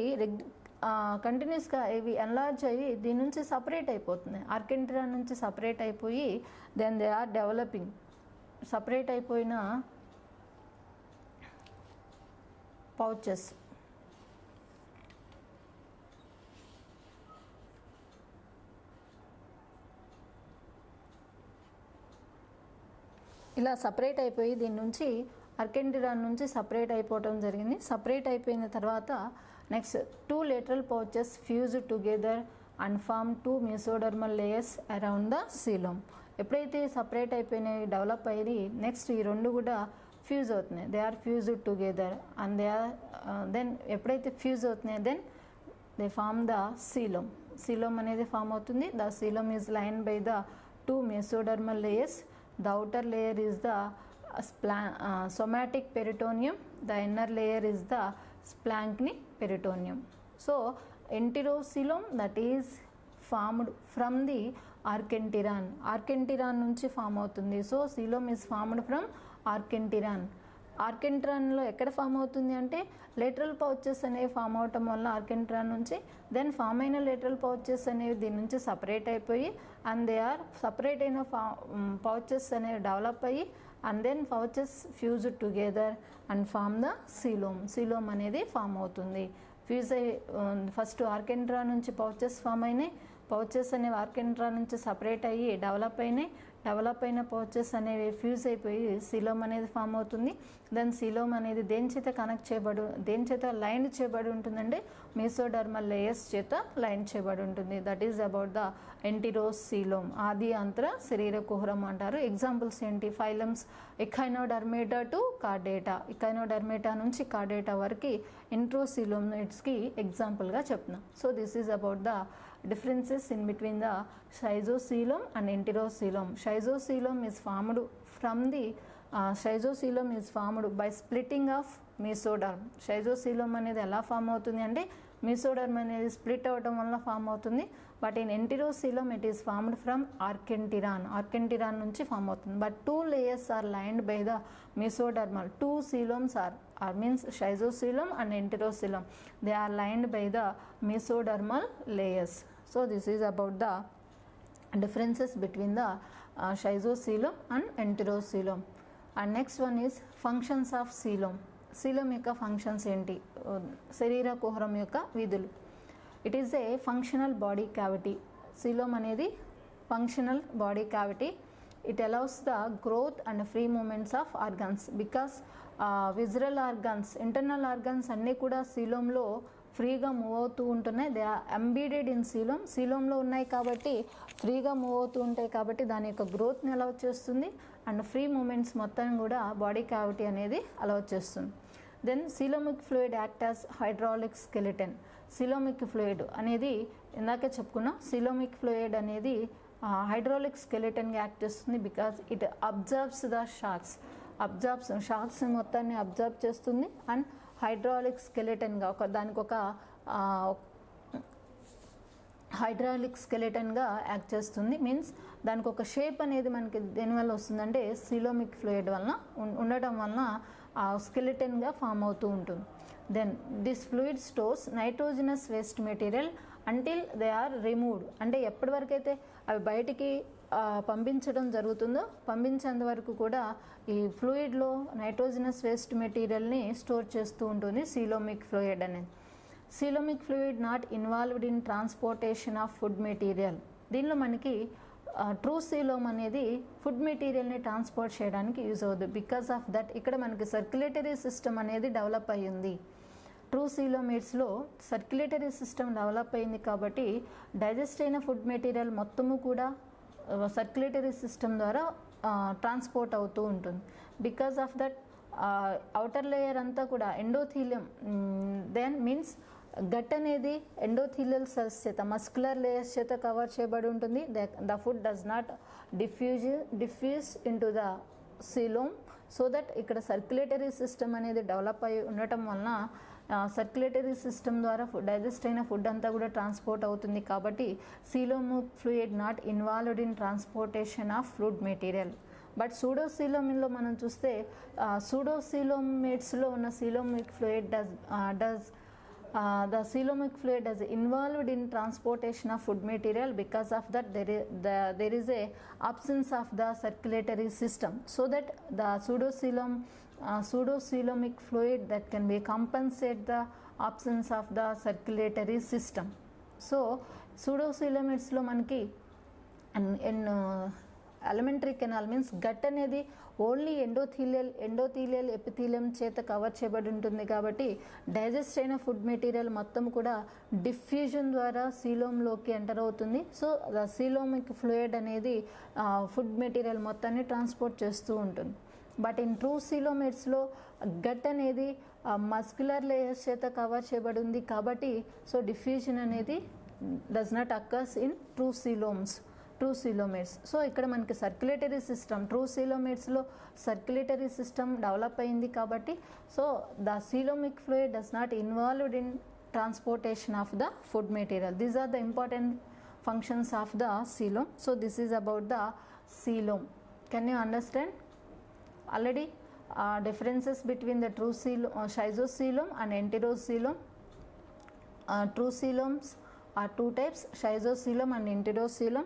కంటిన్యూస్గా ఇవి ఎన్లార్జ్ అయ్యి దీని నుంచి సపరేట్ అయిపోతున్నాయి. ఆర్కెంటిరాన్ నుంచి సపరేట్ అయిపోయి then they are developing. Separate అయిపోయిన పౌచెస్ ఇలా సపరేట్ అయిపోయి దీని నుంచి ఆర్కెంటిరాన్ నుంచి సపరేట్ అయిపోవటం జరిగింది. సపరేట్ అయిపోయిన తర్వాత next 2 lateral pouches fused together and form 2 mesodermal layers around the coelom. ఎప్పుడైతే సపరేట్ అయిపోయినాయి డెవలప్ అయ్యి నెక్స్ట్ ఈ రెండు కూడా ఫ్యూజ్ అవుతున్నాయి, they are fused together and they are then ఎప్పుడైతే ఫ్యూజ్ అవుతున్నాయి then they form the coelom. Coelom అనేది ఫామ్ అవుతుంది. The coelom is line by the 2 mesodermal layers. The outer layer is the somatic peritoneum, the inner layer is the splanchnic peritoneum. So enterocoelom that is formed from the archenteron. Archenteron నుంచి form అవుతుంది. So coelom is formed from archenteron. ఆర్కెంట్రాన్లో ఎక్కడ form అవుతుంది అంటే lateral pouches అనేవి form అవటం వల్ల archenteron నుంచి then form అయిన లేటరల్ పౌచెస్ అనేవి దీని నుంచి సపరేట్ అయిపోయి అండ్ దే ఆర్ సపరేట్ అయిన పౌచెస్ అనేవి డెవలప్ అయ్యి and then pouches fuse together and form the coelom. Coelom అనేది ఫామ్ అవుతుంది. ఫ్యూజ్ అయ్యి ఫస్ట్ ఆర్కెంట్రాన్ నుంచి పౌచెస్ ఫామ్ అయినాయి, పౌచెస్ అనేవి ఆర్కెంట్రాన్ నుంచి సపరేట్ అయ్యి డెవలప్ అయినాయి, డెవలప్ అయిన పౌచెస్ అనేవి ఫ్యూజ్ అయిపోయి సీలోమ్ అనేది ఫామ్ అవుతుంది. దెన్ సీలోమ్ అనేది దేని చేత లైన్ చేయబడి ఉంటుందంటే మెసోడర్మల్ లేయర్స్ చేత లైన్ చేయబడి ఉంటుంది. That is about the enterocoelom. ఆది అంతర శరీర కుహరం అంటారు. ఎగ్జాంపుల్స్ ఏంటి? Phylums echinodermata to chordata, echinodermata నుంచి కార్డేటా వరకు ఎంట్రోసీలోమ్స్కి ఎగ్జాంపుల్గా చెప్తున్నాం. So this is about the differences in between the schizocoelom and enterocoelom. Schizocoelom is formed from the schizocoelom is formed by splitting of mesoderm. Schizocoelom అనేది ఎలా form అవుతుంది అంటే mesoderm అనేది స్ప్లిట్ అవడం వల్ల ఫామ్ అవుతుంది. But in enterocoelom it is formed from archenteron. ఆర్కెంటిరాన్ నుంచి form అవుతుంది. But 2 layers are lined by the mesodermal. 2 coeloms are means schizocoelom and enterocoelom. They are lined by the mesodermal layers. So this is about the differences between the schizocoelom and enterocoelom. And next one is functions of coelom. Coelom యొక్క functions ఏంటి? శరీర కుహరం యొక్క విధులు. It is a functional body cavity. coelom అనేది functional body cavity. It allows the growth and free movements of organs because visceral organs, internal organs అన్నీ కూడా సీలోమ్లో ఫ్రీగా మూవ్ అవుతూ ఉంటున్నాయి. They are embedded in coelom. సీలోమ్లో ఉన్నాయి కాబట్టి ఫ్రీగా మూవ్ అవుతూ ఉంటాయి కాబట్టి దాని యొక్క గ్రోత్ని అలౌ చేస్తుంది అండ్ ఫ్రీ మూమెంట్స్ మొత్తం కూడా బాడీ క్యావిటీ అనేది అలౌ చేస్తుంది. Then coelomic fluid act as hydraulic skeleton. Coelomic fluid అనేది ఇందాకే చెప్పుకున్నాం. సీలోమిక్ ఫ్లూయిడ్ అనేది హైడ్రాలిక్ స్కెలిటన్గా యాక్ట్ చేస్తుంది because it absorbs the shocks మొత్తాన్ని అబ్జర్బ్ చేస్తుంది అండ్ హైడ్రాలిక్ స్కెలిటన్గా దానికి ఒక హైడ్రాలిక్ స్కెలిటన్గా యాక్ట్ చేస్తుంది. మీన్స్ దానికి ఒక షేప్ అనేది మనకి దేనివల్ల వస్తుందంటే సీలోమిక్ ఫ్లూయిడ్ వలన ఉండటం వలన ఆ స్కెలిటన్గా ఫామ్ అవుతూ ఉంటుంది. Then this fluid stores nitrogenous waste material until they are removed. అంటే ఎప్పటి వరకు అయితే అవి బయటికి పంపించడం జరుగుతుందో పంపించేంత వరకు కూడా ఈ ఫ్లూయిడ్లో నైట్రోజనస్ వేస్ట్ మెటీరియల్ని స్టోర్ చేస్తూ ఉంటుంది సీలోమిక్ ఫ్లూయిడ్ అనేది. Coelomic fluid not involved in transportation of food material. దీనిలో మనకి ట్రూ సీలోమ్ అనేది ఫుడ్ మెటీరియల్ని ట్రాన్స్పోర్ట్ చేయడానికి యూజ్ అవుతుంది. బికాస్ ఆఫ్ దట్ ఇక్కడ మనకి సర్క్యులేటరీ సిస్టమ్ అనేది డెవలప్ అయ్యింది. ట్రూ సీలోమేట్స్లో సర్క్యులేటరీ సిస్టమ్ డెవలప్ అయింది కాబట్టి డైజెస్ట్ అయిన ఫుడ్ మెటీరియల్ మొత్తము కూడా సర్క్యులేటరీ సిస్టమ్ ద్వారా ట్రాన్స్పోర్ట్ అవుతూ ఉంటుంది. Because of that outer layer అంతా కూడా ఎండోథీలియం దెన్ మీన్స్ గట్ అనేది ఎండోథీలియల్ సెల్స్ చేత మస్కులర్ లేయర్స్ చేత కవర్ చేయబడి ఉంటుంది. The food does not diffuse into the coelom. So that ఇక్కడ సర్క్యులేటరీ సిస్టమ్ అనేది డెవలప్ అయి ఉండటం వలన సర్క్యులేటరీ సిస్టమ్ ద్వారా డైజెస్ట్ అయిన ఫుడ్ అంతా కూడా ట్రాన్స్పోర్ట్ అవుతుంది కాబట్టి coelomic fluid not involved in transportation of food material. But సూడోసీలోమిన్లో మనం చూస్తే సూడోసీలోమేట్స్లో ఉన్న coelomic fluid the coelomic fluid is involved in transportation of food material. Because of that there is a absence of the circulatory system, so that the pseudocoelomic fluid that can be compensate the absence of the circulatory system. So pseudocoelomates lo manaki alimentary canal means gut అనేది only endothelial epithelium చేత cover చేయబడి ఉంటుంది కాబట్టి digest అయిన food material మొత్తం కూడా diffusion ద్వారా సీలోమ్లోకి ఎంటర్ అవుతుంది. సో ద సీలోమిక్ ఫ్లూయిడ్ అనేది ఫుడ్ మెటీరియల్ మొత్తాన్ని ట్రాన్స్పోర్ట్ చేస్తూ ఉంటుంది. బట్ ఇన్ ట్రూ సీలోమేట్స్లో గట్ అనేది మస్క్యులర్ లేయర్స్ చేత కవర్ చేయబడి ఉంది కాబట్టి సో డిఫ్యూజన్ అనేది does not occurs in true coelomates. So ఇక్కడ మనకి సర్క్యులేటరీ సిస్టమ్ ట్రూ సీలోమేట్స్లో సర్క్యులేటరీ సిస్టమ్ డెవలప్ అయింది కాబట్టి so the coelomic fluid does not involved in transportation of the food material. These are the important functions of the coelom. So this is about the coelom. Can you understand? Already differences between the true coelom, schizocoelom and enterocoelom. True coeloms are two types, schizocoelom and enterocoelom.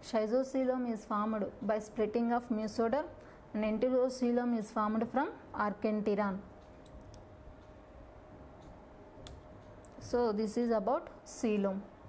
Schizocoelom is formed by splitting of mesoderm and enterocoelom is formed from archenteron. So this is about coelom.